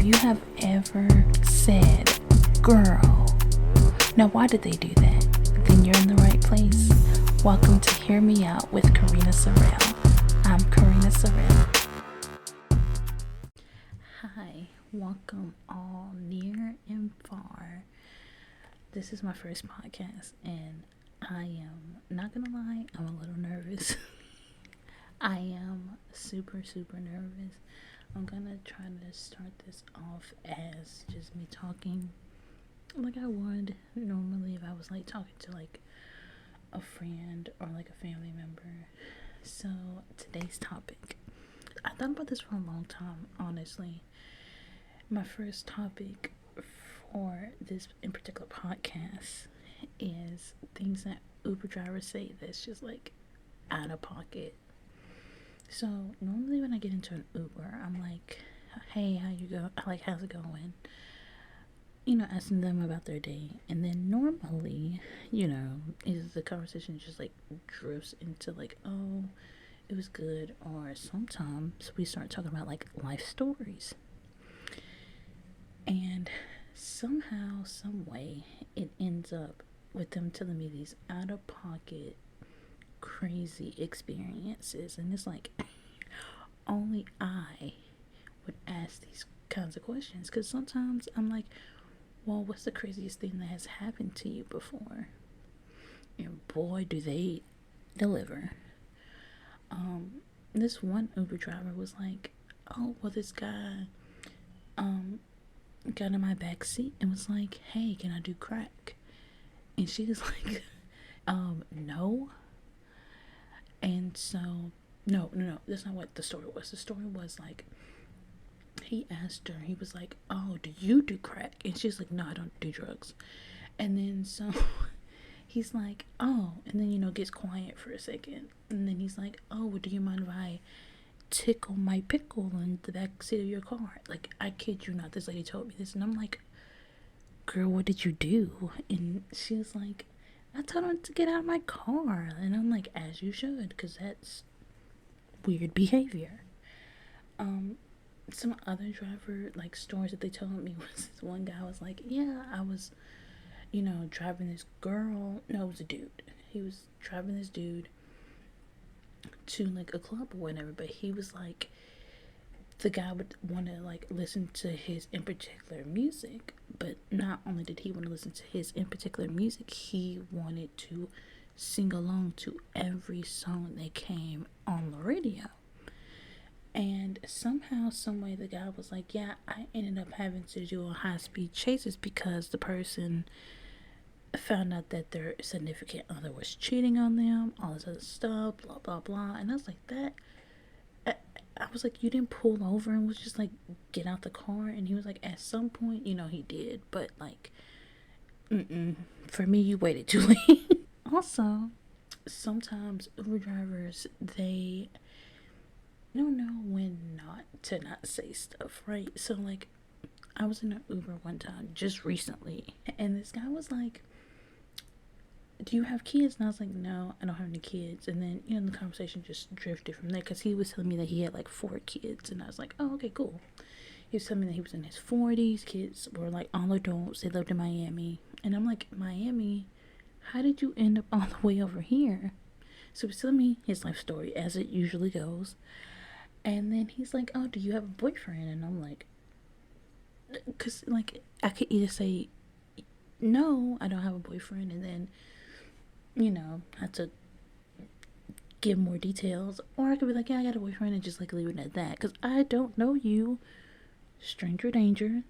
you have ever said, girl, now why did they do that? Then you're in the right place. Welcome to Hear Me Out with Karinna Sorelle. I'm Karinna Sorelle. Hi, welcome all near and far. This is my first podcast and I am not gonna lie, I'm a little nervous. I am super nervous. I'm gonna try to start this off as just me talking like I would normally if I was like talking to like a friend or like a family member. So today's topic, I thought about this for a long time, honestly. My first topic for this in particular podcast is things that Uber drivers say that's just like out of pocket. So normally when I get into an Uber, I'm like, hey, how you go? Like, how's it going? You know, asking them about their day. And then normally, you know, is the conversation just like drifts into like, oh, it was good. Or sometimes we start talking about like life stories. And somehow, some way, it ends up with them telling me these out of pocket crazy experiences, and it's like only I would ask these kinds of questions, because sometimes I'm like, well, what's the craziest thing that has happened to you before? And boy, do they deliver. This one Uber driver was like, oh, well, this guy got in my back seat and was like, hey, can I do crack? And she was like, no. And so, no, that's not what the story was. The story was like, he asked her, he was like, oh, do you do crack? And she's like, no, I don't do drugs. And then so he's like, oh, and then, you know, gets quiet for a second. And then he's like, oh, well, do you mind if I tickle my pickle in the back seat of your car? Like, I kid you not, this lady told me this. And I'm like, girl, what did you do? And she was like, I told him to get out of my car. And I'm like, as you should, because that's weird behavior. Some other driver like stories that they told me was this one guy was like, yeah, I was, you know, driving this girl. No, it was a dude. He was driving this dude to like a club or whatever, but he was like, the guy would want to like listen to his in particular music, but not only did he want to listen to his in particular music, he wanted to sing along to every song that came on the radio. And somehow, someway, the guy was like, yeah, I ended up having to do a high-speed chases because the person found out that their significant other was cheating on them, all this other stuff, blah blah blah. And I was like, that I was like, you didn't pull over and was just like, get out the car? And he was like, at some point, you know, he did, but like, for me, you waited too late. Also, sometimes Uber drivers, they don't know when not say stuff, right? So like, I was in an Uber one time just recently, and this guy was like, do you have kids? And I was like, no, I don't have any kids. And then, you know, the conversation just drifted from there, because he was telling me that he had like 4 kids, and I was like, oh, okay, cool. He was telling me that he was in his 40s, kids were like all adults, they lived in Miami. And I'm like, Miami? How did you end up all the way over here? So he's telling me his life story, as it usually goes. And then he's like, oh, do you have a boyfriend? And I'm like, because like, I could either say, no, I don't have a boyfriend, and then, you know, have to give more details, or I could be like, yeah, I got a boyfriend, and just like leave it at that, because I don't know you, stranger danger.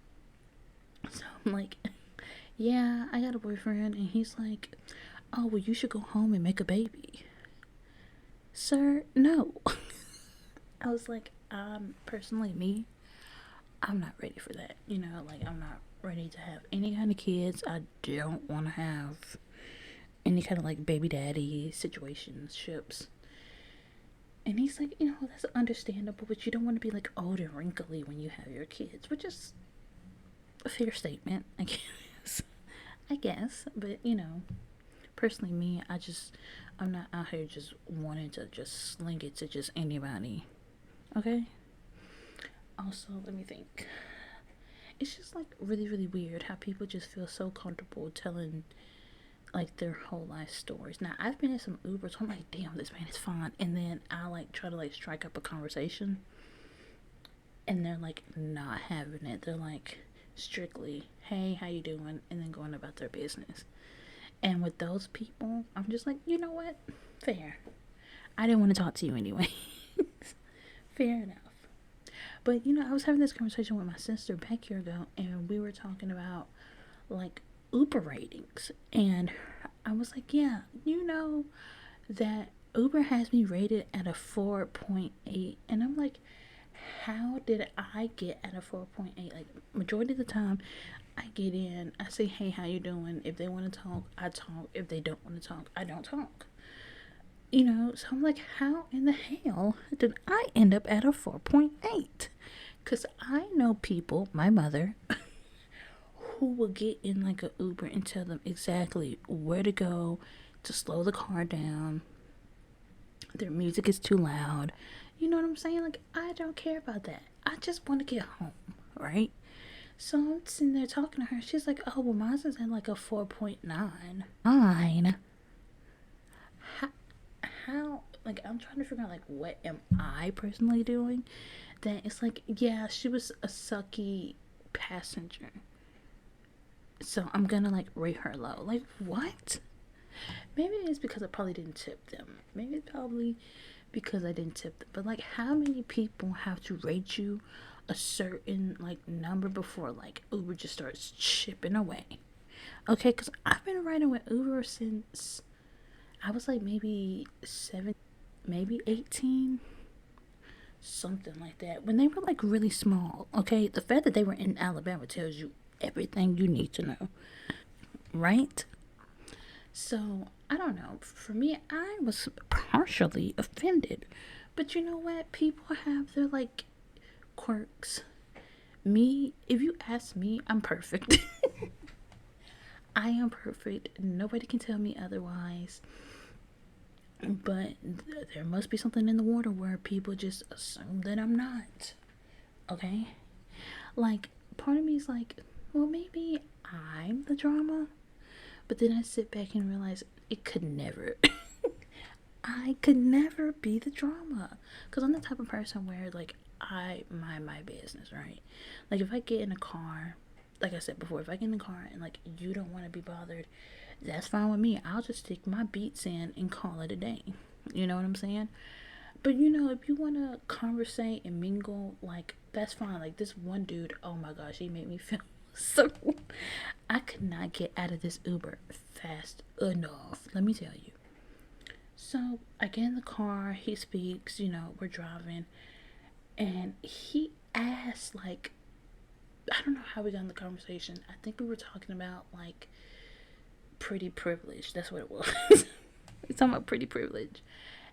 So I'm like, yeah, I got a boyfriend. And he's like, oh, well, you should go home and make a baby. Sir, no. I was like, personally, me, I'm not ready for that. You know, like, I'm not ready to have any kind of kids. I don't want to have any kind of like baby daddy situationships. And he's like, you know, that's understandable, but you don't want to be like old and wrinkly when you have your kids, which is a fair statement, I guess. But you know, personally, me, I'm not out here just wanting to just sling it to just anybody. Okay. Also, let me think. It's just like really, really weird how people just feel so comfortable telling like their whole life stories. Now I've been in some Ubers, so I'm like, damn, this man is fine. And then I like try to like strike up a conversation, and they're like not having it. They're like strictly, hey, how you doing? And then going about their business. And with those people, I'm just like, you know what? Fair. I didn't want to talk to you anyway. Fair enough. But you know, I was having this conversation with my sister back year ago, and we were talking about like Uber ratings, and I was like, yeah, you know that Uber has me rated at a 4.8, and I'm like, how did I get at a 4.8? Like majority of the time, I get in, I say, hey, how you doing? If they want to talk, I talk. If they don't want to talk, I don't talk. You know, so I'm like, how in the hell did I end up at a 4.8? Because I know people, my mother, who will get in like a Uber and tell them exactly where to go to slow the car down. Their music is too loud. You know what I'm saying? Like, I don't care about that. I just want to get home, right? So I'm sitting there talking to her. She's like, oh, well, mine's is at like a 4.9. Mine? How, how? Like, I'm trying to figure out, like, what am I personally doing? That it's like, yeah, she was a sucky passenger. So I'm gonna, like, rate her low. Like, what? Maybe it's because I probably didn't tip them. Maybe it's probably because I didn't tip them. But like, how many people have to rate you a certain like number before like Uber just starts chipping away? Okay, because I've been riding with Uber since I was like maybe 7, maybe 18, something like that. When they were like really small. Okay, the fact that they were in Alabama tells you everything you need to know, right? So, I don't know. For me, I was partially offended. But you know what? People have their, like, quirks. Me, if you ask me, I'm perfect. I am perfect. Nobody can tell me otherwise. But there must be something in the water where people just assume that I'm not. Okay? Like, part of me is like, well, maybe I'm the drama. But then I sit back and realize it could never. I could never be the drama. Because I'm the type of person where, like, I mind my business, right? Like, if I get in a car, like I said before, if I get in a car and, like, you don't want to be bothered, that's fine with me. I'll just stick my beats in and call it a day. You know what I'm saying? But, you know, if you want to conversate and mingle, like, that's fine. Like, this one dude, oh my gosh, he made me feel so I could not get out of this Uber fast enough. Let me tell you. So I get in the car, he speaks, you know, we're driving, and he asked, like, I don't know how we got in the conversation. I think we were talking about, like, pretty privilege. That's what it was. We're talking about pretty privilege.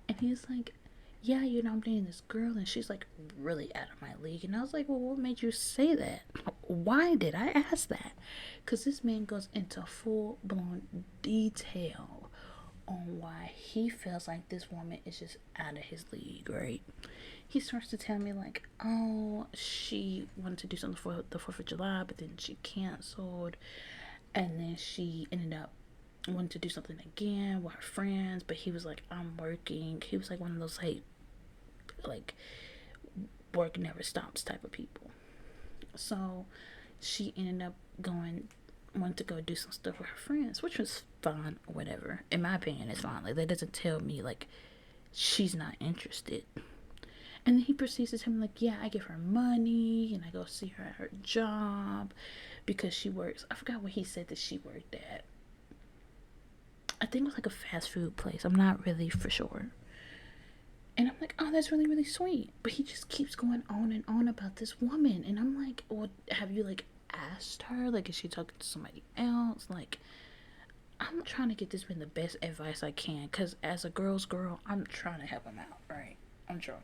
And he was like, yeah, you know, I'm dating this girl, and she's, like, really out of my league. And I was like, well, what made you say that? Why did I ask that? Because this man goes into full-blown detail on why he feels like this woman is just out of his league, right? He starts to tell me, like, oh, she wanted to do something for the 4th of July, but then she canceled. And then she ended up wanting to do something again with her friends, but he was like, I'm working. He was like one of those, like work never stops type of people. So she ended up wanted to go do some stuff with her friends, which was fine or whatever. In my opinion, it's fine. Like, that doesn't tell me like she's not interested. And then he proceeds to tell me, like, yeah, I give her money and I go see her at her job because she works. I forgot what he said that she worked at. I think it was like a fast food place. I'm not really for sure. And I'm like, oh, that's really, really sweet. But he just keeps going on and on about this woman. And I'm like, well, have you, like, asked her? Like, is she talking to somebody else? Like, I'm trying to get this man the best advice I can. Because as a girl's girl, I'm trying to help him out, right? I'm trying.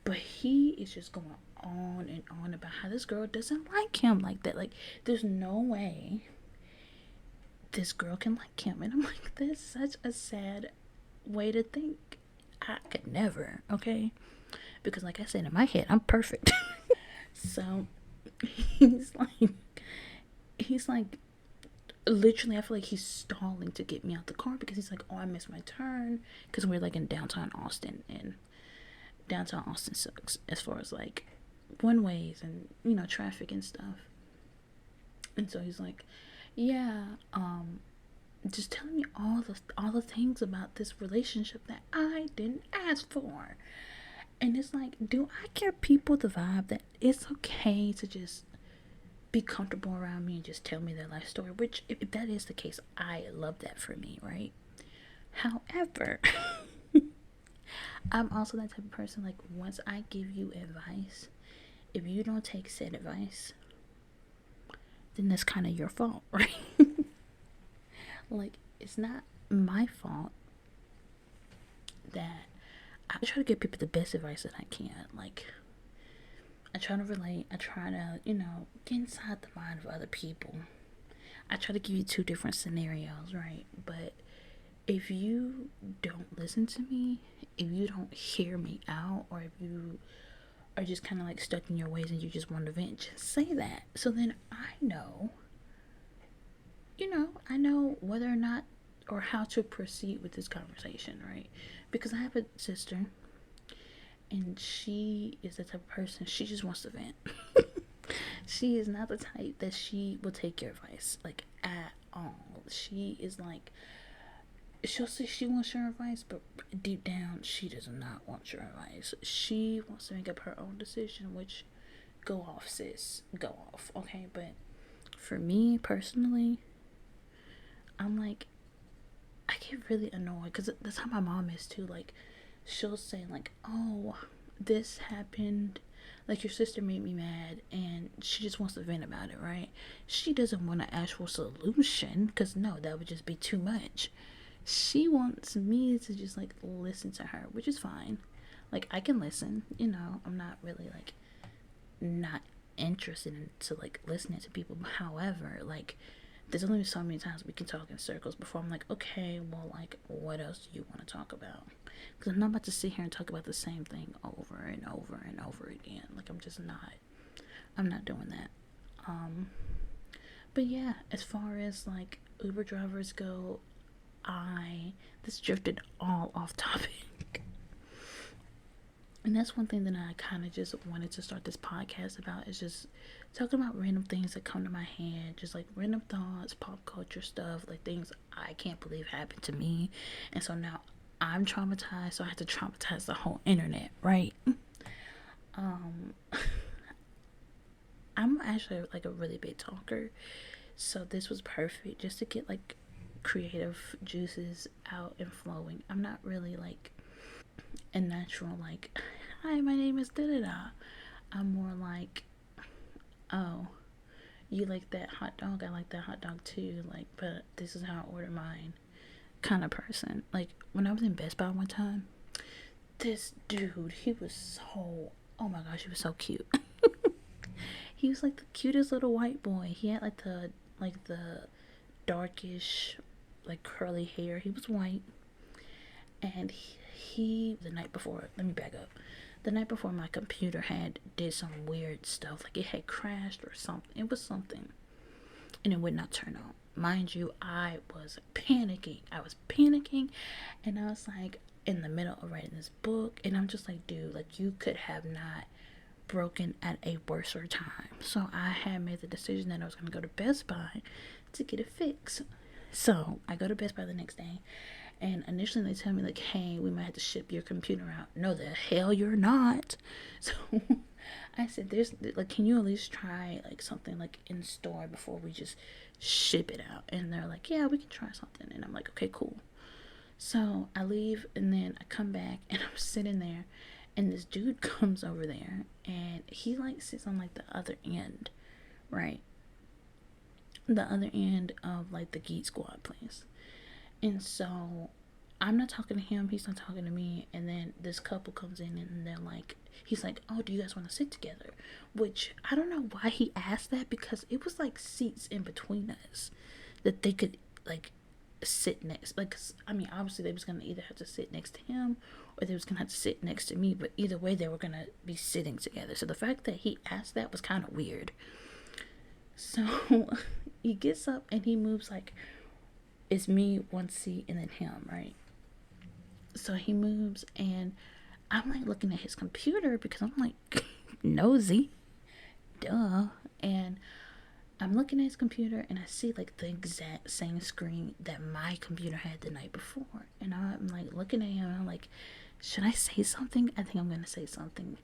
But he is just going on and on about how this girl doesn't like him like that. Like, there's no way this girl can like him. And I'm like, that's such a sad way to think. I could never, okay? Because like I said, in my head, I'm perfect. So he's like, he's like, literally, I feel like he's stalling to get me out the car because he's like, oh, I missed my turn. Because we're like in downtown Austin, and downtown Austin sucks as far as like one ways and, you know, traffic and stuff. And so he's like, yeah, just telling me all the things about this relationship that I didn't ask for. And it's like, do I give people the vibe that it's okay to just be comfortable around me and just tell me their life story? Which, if that is the case, I love that for me, right? However, I'm also that type of person, like, once I give you advice, if you don't take said advice, then that's kind of your fault, right? Like, it's not my fault that I try to give people the best advice that I can. Like, I try to relate. I try to, you know, get inside the mind of other people. I try to give you two different scenarios, right? But if you don't listen to me, if you don't hear me out, or if you are just kind of like stuck in your ways and you just want to vent, just say that. So then I know, you know, I know whether or not or how to proceed with this conversation, right? Because I have a sister and she is the type of person, she just wants to vent. She is not the type that she will take your advice, like, at all. She is like, she'll say she wants your advice, but deep down, she does not want your advice. She wants to make up her own decision, which, go off, sis. Go off, okay? But for me, personally, I'm like, I get really annoyed, because that's how my mom is, too. Like, she'll say, like, oh, this happened, like, your sister made me mad, and she just wants to vent about it, right? She doesn't want an actual solution, because no, that would just be too much. She wants me to just like listen to her, which is fine. Like, I can listen, you know. I'm not really like not interested into like listening to people. However, like, there's only so many times we can talk in circles before I'm like, okay, well, like, what else do you want to talk about? Because I'm not about to sit here and talk about the same thing over and over and over again. Like, I'm just not. I'm not doing that. Um, but yeah, as far as like Uber drivers go, I this drifted all off topic. And that's one thing that I kind of just wanted to start this podcast about, is just talking about random things that come to my head, just like random thoughts, pop culture stuff, like things I can't believe happened to me. And so now I'm traumatized, so I have to traumatize the whole internet, right? Um I'm actually like a really big talker, so this was perfect just to get like creative juices out and flowing. I'm not really like a natural like, hi, my name is da da da. I'm more like, oh, you like that hot dog, I like that hot dog too, like, but this is how I order mine kind of person. Like, when I was in Best Buy one time, this dude, he was so, oh my gosh, he was so cute. He was like the cutest little white boy. He had like the darkish, like, curly hair. He was white, and he the night before, let me back up, the night before, my computer had did some weird stuff, like it had crashed or something. It was something, and it would not turn on. Mind you, I was panicking, and I was like in the middle of writing this book, and I'm just like, dude, like, you could have not broken at a worser time. So I had made the decision that I was going to go to Best Buy to get it fixed. So I go to Best Buy the next day, and initially they tell me like, hey, we might have to ship your computer out. No, the hell you're not. So I said, there's like, can you at least try like something like in store before we just ship it out? And they're like, yeah, we can try something. And I'm like, okay, cool. So I leave, and then I come back, and I'm sitting there, and this dude comes over there, and he like sits on like the other end, right? The other end of like the Geek Squad place. And so I'm not talking to him, he's not talking to me, and then this couple comes in, and they're like, he's like, oh, do you guys want to sit together? Which, I don't know why he asked that, because it was like seats in between us that they could like sit next, like, 'cause, I mean, obviously they was gonna either have to sit next to him or they was gonna have to sit next to me, but either way they were gonna be sitting together. So the fact that he asked that was kind of weird. So he gets up and he moves like it's me one seat and then him, right? So he moves and I'm like looking at his computer because I'm like nosy, duh. And I'm looking at his computer and I see like the exact same screen that my computer had the night before. And I'm like looking at him and I'm like, should I say something? I think I'm gonna say something.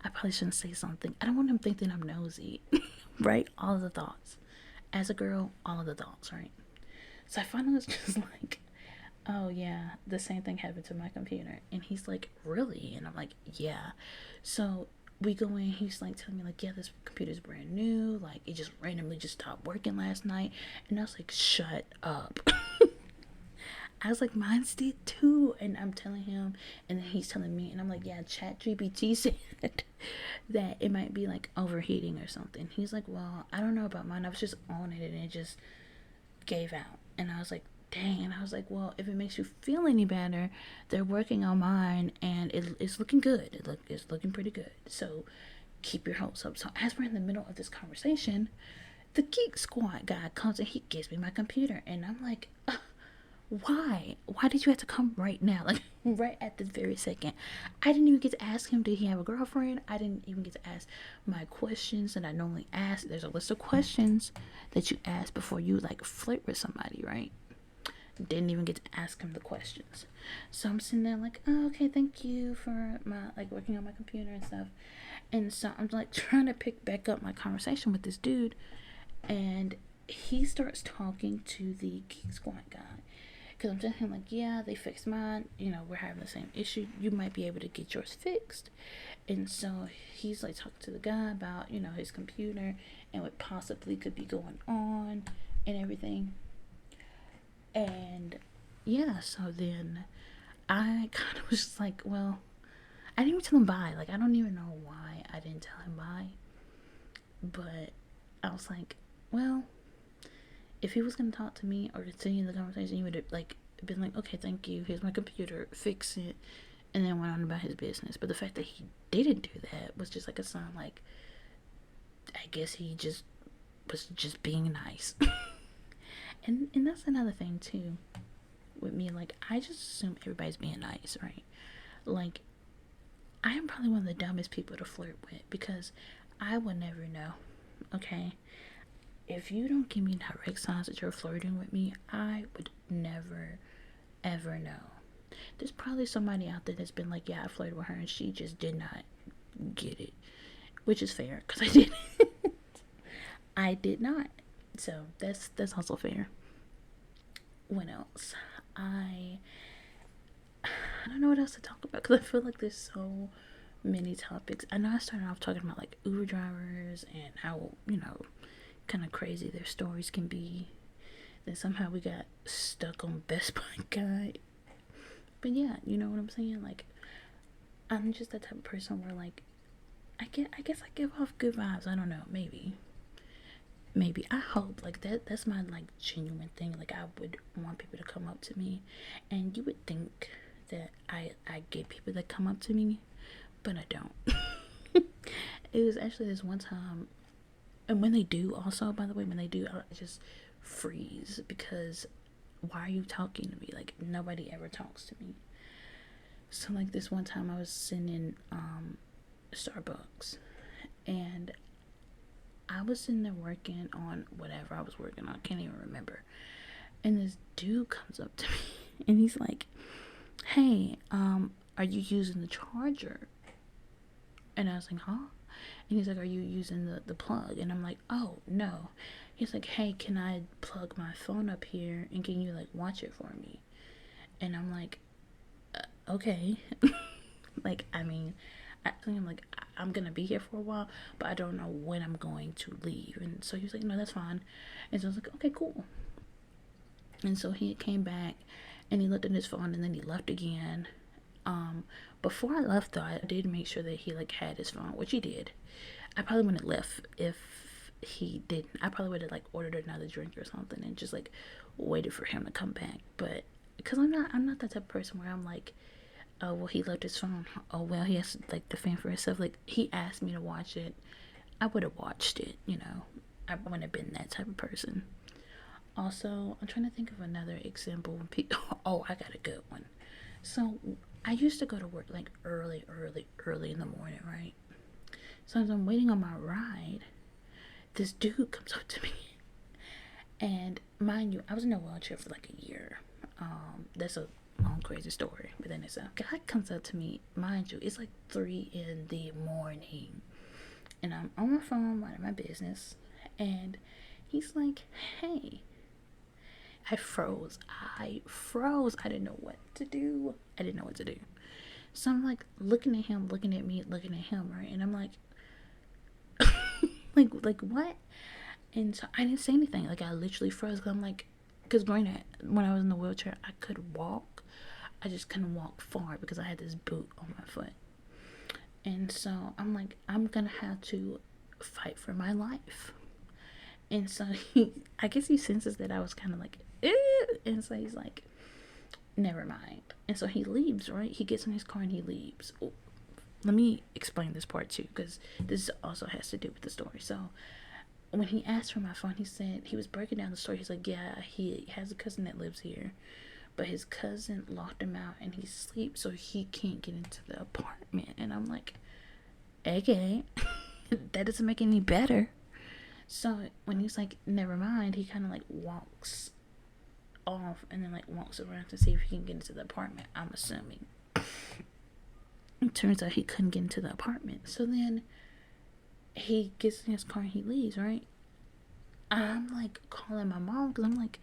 I probably shouldn't say something. I don't want him thinking I'm nosy. Right? All of the thoughts. As a girl, all of the thoughts, right? So I finally was just like, oh yeah, the same thing happened to my computer. And he's like, really? And I'm like, yeah. So we go in, he's like telling me like, yeah, this computer's brand new, like it just randomly just stopped working last night. And I was like, shut up. I was like, mine's did too. And I'm telling him, and then he's telling me, and I'm like, yeah, ChatGPT said that it might be like overheating or something. He's like, well, I don't know about mine, I was just on it and it just gave out. And I was like, dang. And I was like, well, if it makes you feel any better, they're working on mine and it's looking good. It's looking pretty good. So keep your hopes up. So as we're in the middle of this conversation, the Geek Squad guy comes and he gives me my computer. And I'm like, why did you have to come right now, like right at this very second? I didn't even get to ask him did he have a girlfriend. I didn't even get to ask my questions that I normally ask. There's a list of questions that you ask before you like flirt with somebody, right? Didn't even get to ask him the questions. So I'm sitting there like, oh, okay, thank you for my like working on my computer and stuff. And so I'm like trying to pick back up my conversation with this dude, and he starts talking to the Geek Squad guy. Because I'm telling him, like, yeah, they fixed mine. You know, we're having the same issue. You might be able to get yours fixed. And so he's, like, talking to the guy about, you know, his computer and what possibly could be going on and everything. And, yeah, so then I kind of was just like, well, I didn't even tell him bye. Like, I don't even know why I didn't tell him bye. But I was like, well, if he was going to talk to me or continue the conversation, he would have like been like, okay, thank you, here's my computer, fix it, and then went on about his business. But the fact that he didn't do that was just like a sign, like, I guess he just was just being nice. And that's another thing too with me. Like, I just assume everybody's being nice, right? Like, I am probably one of the dumbest people to flirt with because I would never know. Okay, if you don't give me direct signs that you're flirting with me, I would never, ever know. There's probably somebody out there that's been like, yeah, I flirted with her and she just did not get it. Which is fair, because I didn't. I did not. So that's also fair. What else? I don't know what else to talk about because I feel like there's so many topics. I know I started off talking about like Uber drivers and how, you know, kind of crazy their stories can be. Then somehow we got stuck on Best Buy guy. But yeah, you know what I'm saying? Like, I'm just that type of person where like I guess I give off good vibes. I don't know, maybe. I hope like that's my like genuine thing. Like, I would want people to come up to me, and you would think that I get people that come up to me, but I don't. It was actually this one time, and when they do, also, by the way, when they do, I just freeze because why are you talking to me? Like, nobody ever talks to me. So like this one time I was sitting in Starbucks, and I was sitting there working on whatever I was working on, I can't even remember. And this dude comes up to me and he's like, hey, are you using the charger? And I was like, huh? And he's like, are you using the plug? And I'm like, oh, no. He's like, hey, can I plug my phone up here and can you like watch it for me? And I'm like, okay. Like, I mean, I'm like, I'm gonna be here for a while, but I don't know when I'm going to leave. And so he was like, no, that's fine. And so I was like, okay, cool. And so he came back and he looked at his phone and then he left again. Before I left though, I did make sure that he like had his phone, which he did. I probably wouldn't have left if he didn't. I probably would have like ordered another drink or something and just like waited for him to come back. But because I'm not that type of person where I'm like, oh well, he left his phone. Oh well, he has like the fan for himself. Like he asked me to watch it, I would have watched it. I wouldn't have been that type of person. Also, I'm trying to think of another example. When people, oh, I got a good one. So I used to go to work like early in the morning, right? So as I'm waiting on my ride, this dude comes up to me, and mind you, I was in a wheelchair for like a year. That's a long crazy story, but then it's a guy comes up to me. Mind you, it's like 3 in the morning, and I'm on my phone minding my business, and he's like, "Hey." I froze. I froze. I didn't know what to do. So I'm like looking at him, looking at me, looking at him, right? And I'm like, like what? And so I didn't say anything. Like I literally froze. Cause I'm like, because granted, when I was in the wheelchair, I could walk. I just couldn't walk far because I had this boot on my foot. And so I'm like, I'm gonna have to fight for my life. And so I guess he senses that I was kind of like, eh. And so he's like, never mind. And so he leaves, right? He gets in his car and he leaves. Oh, let me explain this part too, because this also has to do with the story. So when he asked for my phone, he said, he was breaking down the story. He's like, yeah, he has a cousin that lives here, but his cousin locked him out and he sleeps, so he can't get into the apartment. And I'm like, okay, that doesn't make it any better. So when he's like, never mind, he kind of like walks off and then like walks around to see if he can get into the apartment, I'm assuming. It turns out he couldn't get into the apartment. So then he gets in his car and he leaves, right? I'm like calling my mom because I'm like,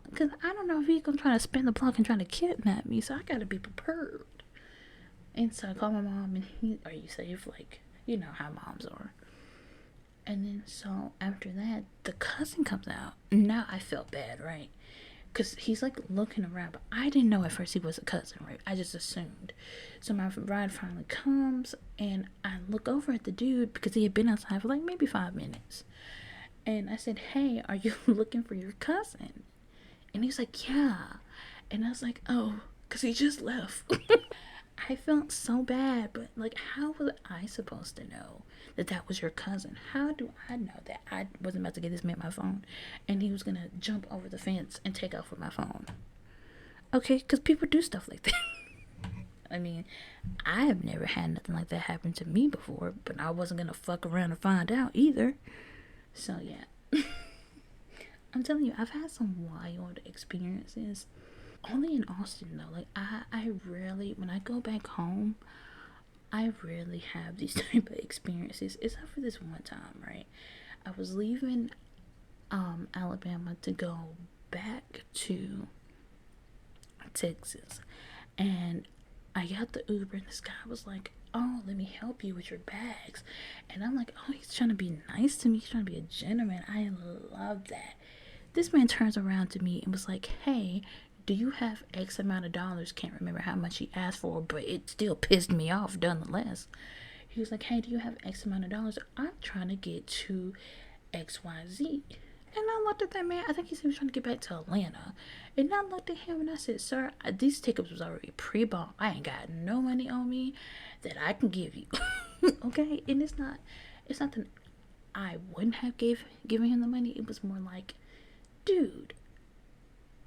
because I don't know if he's gonna try to spin the block and try to kidnap me, so I gotta be prepared. And so I call my mom and are you safe? Like, you know how moms are. And then so after that, the cousin comes out. Now I felt bad, right? Because he's like looking around, but I didn't know at first he was a cousin, right? I just assumed. So my ride finally comes, and I look over at the dude because he had been outside for like maybe 5 minutes. And I said, hey, are you looking for your cousin? And he's like, yeah. And I was like, oh, because he just left. I felt so bad, but like, how was I supposed to know that was your cousin? How do I know that I wasn't about to get this man my phone and he was gonna jump over the fence and take off with my phone? Okay, because people do stuff like that. I mean, I have never had nothing like that happen to me before, but I wasn't gonna fuck around and find out either. So yeah. I'm telling you, I've had some wild experiences. Only in Austin though. Like I rarely, when I go back home, I rarely have these type of experiences, except for this one time, right? I was leaving Alabama to go back to Texas, and I got the Uber, and this guy was like, oh, let me help you with your bags. And I'm like, oh, he's trying to be nice to me, he's trying to be a gentleman. I love that. This man turns around to me and was like, hey, do you have X amount of dollars? Can't remember how much he asked for, but it still pissed me off nonetheless. He was like, hey, do you have X amount of dollars? I'm trying to get to XYZ. And I looked at that man. I think he said he was trying to get back to Atlanta. And I looked at him and I said, sir, these tickets was already pre-bought. I ain't got no money on me that I can give you. Okay? And it's not that I wouldn't have given him the money. It was more like, dude,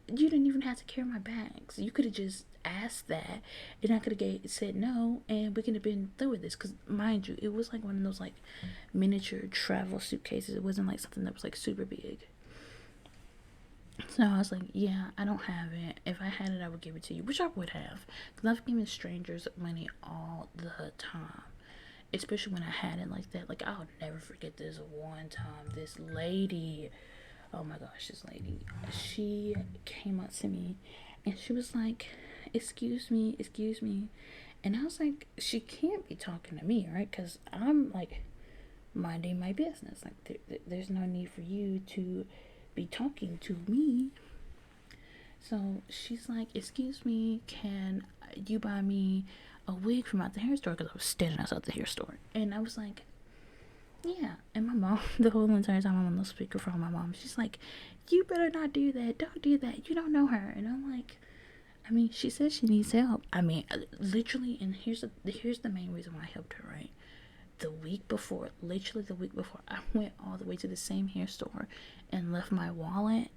you didn't even have to carry my bags. You could have just asked that, and I could have said no, and we could have been through with this. Because mind you, it was like one of those like miniature travel suitcases. It wasn't like something that was like super big. So I was like, yeah, I don't have it. If I had it, I would give it to you, which I would have, because I've given strangers money all the time, especially when I had it like that. Like, I'll never forget this one time. This lady, oh my gosh, this lady, she came up to me and she was like, excuse me. And I was like, she can't be talking to me, right? Because I'm like minding my business. Like, there's no need for you to be talking to me. So she's like, excuse me, can you buy me a wig from out the hair store? Because I was standing outside the hair store. And I was like, Yeah, and my mom, the whole entire time I'm on the speakerphone, my mom, she's like, "You better not do that. Don't do that. You don't know her." And I'm like, I mean, she says she needs help. I mean, literally, and here's the main reason why I helped her. Right, the week before, literally the week before, I went all the way to the same hair store and left my wallet,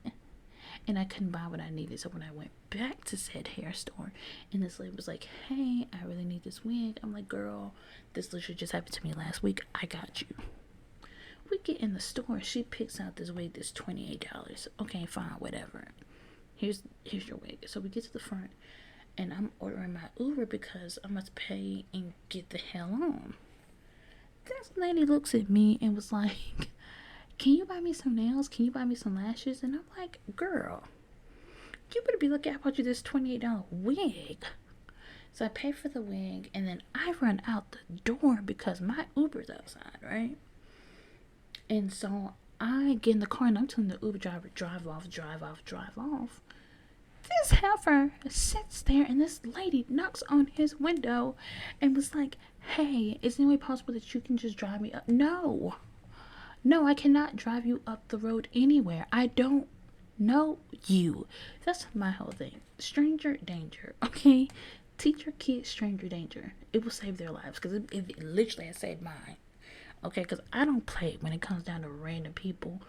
and I couldn't buy what I needed. So when I went back to said hair store, and this lady was like, "Hey, I really need this wig." I'm like, "Girl, this literally just happened to me last week. I got you." We get in the store. She picks out this wig that's $28. Okay, fine, whatever. Here's your wig. So we get to the front, and I'm ordering my Uber because I must pay and get the hell on. This lady looks at me and was like, "Can you buy me some nails? Can you buy me some lashes?" And I'm like, "Girl, you better be lucky I bought you this $28 wig." So I pay for the wig, and then I run out the door because my Uber's outside, right? And so I get in the car and I'm telling the Uber driver, "Drive off, drive off, drive off." This heifer sits there and this lady knocks on his window and was like, "Hey, is it any way possible that you can just drive me up?" No. No, I cannot drive you up the road anywhere. I don't know you. That's my whole thing. Stranger danger, okay? Teach your kids stranger danger. It will save their lives because it literally has saved mine. Okay, because I don't play when it comes down to random people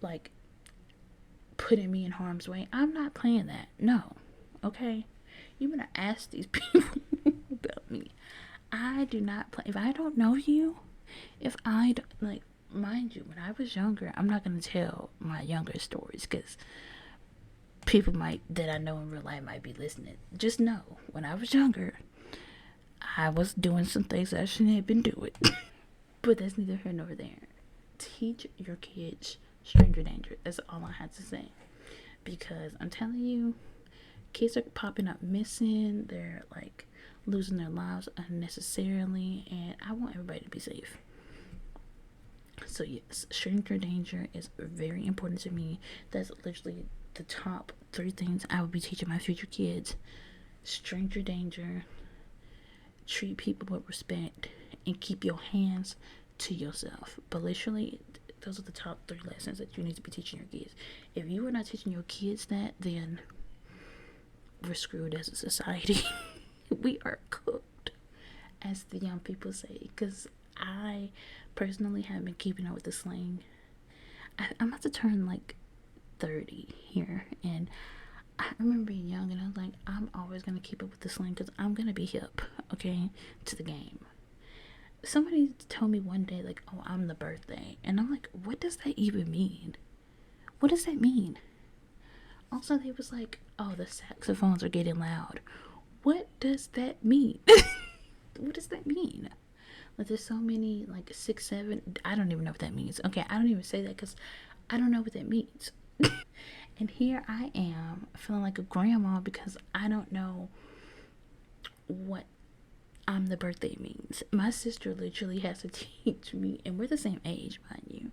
like putting me in harm's way. I'm not playing that. No. Okay? You better ask these people about me. I do not play. If I don't know you, if I don't, like, mind you, when I was younger, I'm not going to tell my younger stories because people might, that I know in real life, might be listening. Just know, when I was younger, I was doing some things I shouldn't have been doing. But that's neither here nor there. Teach your kids stranger danger. That's all I had to say. Because I'm telling you, kids are popping up missing. They're like losing their lives unnecessarily, and I want everybody to be safe. So yes, stranger danger is very important to me. That's literally the top three things I would be teaching my future kids. Stranger danger, treat people with respect, and keep your hands to yourself. But literally, those are the top three lessons that you need to be teaching your kids. If you are not teaching your kids that, then we're screwed as a society. We are cooked, as the young people say. Because I personally have been keeping up with the slang. I'm about to turn like 30 here, and I remember being young and I was like, I'm always going to keep up with the slang because I'm going to be hip, okay, to the game. Somebody told me one day, like, "Oh, I'm the birthday." And I'm like, what does that even mean? What does that mean? Also, they was like, "Oh, the saxophones are getting loud." What does that mean? What does that mean? Like, there's so many, like, 6, 7. I don't even know what that means. Okay, I don't even say that because I don't know what that means. And here I am feeling like a grandma because I don't know what "I'm the birthday" means. My sister literally has to teach me, and we're the same age, mind you,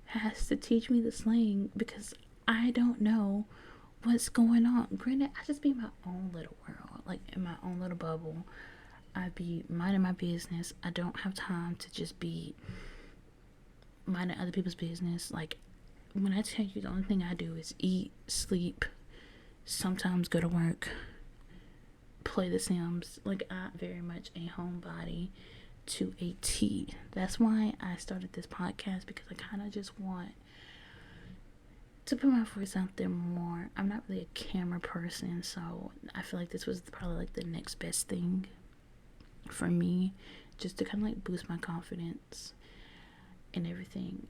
has to teach me the slang because I don't know what's going on. Granted, I just be in my own little world, like in my own little bubble. I be minding my business. I don't have time to just be minding other people's business. Like, when I tell you the only thing I do is eat, sleep, sometimes go to work, play The Sims. Like, I'm very much a homebody to a T. That's why I started this podcast, because I kind of just want to put my voice out there more. I'm not really a camera person, so I feel like this was probably like the next best thing for me, just to kind of like boost my confidence and everything.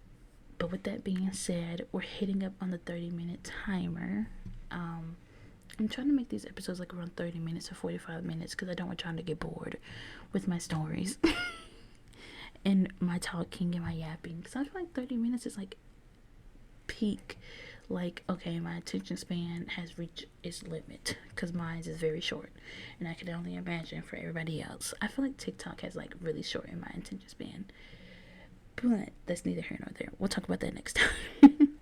But with that being said, we're hitting up on the 30-minute timer. I'm trying to make these episodes like around 30 minutes or 45 minutes because I don't want y'all to get bored with my stories and my talking and my yapping. Because I feel like 30 minutes is like peak. Like, okay, my attention span has reached its limit because mine is very short. And I can only imagine for everybody else. I feel like TikTok has like really shortened my attention span. But that's neither here nor there. We'll talk about that next time.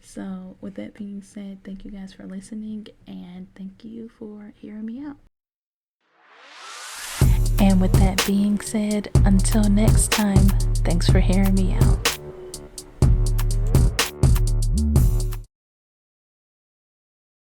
So, with that being said, thank you guys for listening, and thank you for hearing me out. And with that being said, until next time, thanks for hearing me out.